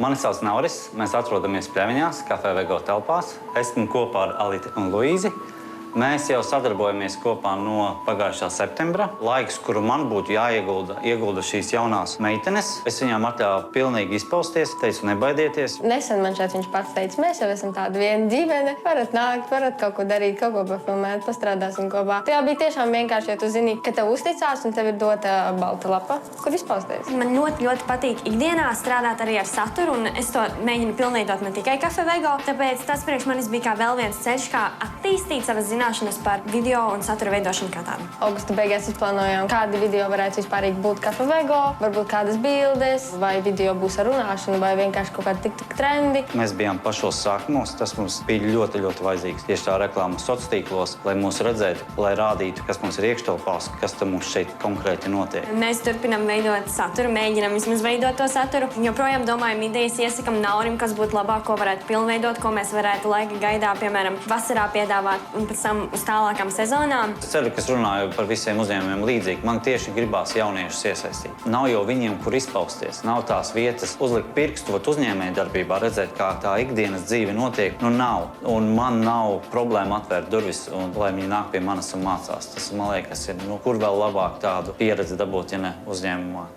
Mani sauc Nauris. Mēs atrodamies Pļaviņās, Kafē Vego telpās. Esmu kopā ar Aliti un Luīzi. Mēs jau sadarbojamies kopā no pagājušā septembra. Laiks, kuru man būtu jāiegulda šīs jaunās meitenes. Es viņām atļāvu pilnīgi izpausties, teicu, nebaidieties. Nesen man šeit viņš pats teica, mēs jau esam tāda viena ģimene. Varat nākt, varat kaut ko darīt, kaut ko pafilmēt, pastrādāsim kopā. Tā bija tiešām vienkārši, jo tu zini, ka tev uzticās un tev ir dota balta lapa, kur izpausties. Man ļoti patīk ikdienā strādāt arī ar saturu, un es to mēģinu pilnveidot ne tikai Kafē Vego. Tāpēc tas priekš manis bija kā vēl viens ceļš, kā attīstīt savas zināšanas par video un satura veidošanu kā tādu. Augusta beigās izplānojām, kādi video varētu vispārīgi būt Kafē Vego, varbūt kādas bildes, vai video būs ar runāšanu, vai vienkārši kaut kādi TikTok trendi. Mēs bijām pašos sākumos, tas mums bija ļoti vajadzīgs. Tieši tā reklāma sociālos tīklos, lai mūs redzētu, lai rādītu, kas mums ir iekštelpās, kas tam mums šeit konkrēti notiek. Mēs turpinām veidot saturu, mēģinām vismaz veidot to saturu. Joprojām domājam idejas, iesakam Naurim, kas būtu labāk, ko varētu pilnveidot, ko mēs varētu laika gaidā, piemēram, vasarā piedāvāt un pēc tam uz tālākām sezonām. Es ceru, ka es runāju par visiem uzņēmumiem līdzīgi. Man tieši gribās jauniešus iesaistīt. Nav jau viņiem, kur izpausties. Nav tās vietas uzlikt pirkstu uzņēmēju darbībā, redzēt, kā tā ikdienas dzīve notiek. Nu nav. Un man nav problēma atvērt durvis, un lai viņi nāk pie manis un mācās. Tas, man liekas, ir, kur vēl labāk tādu pieredzi dabūt, ja ne uzņēmumā.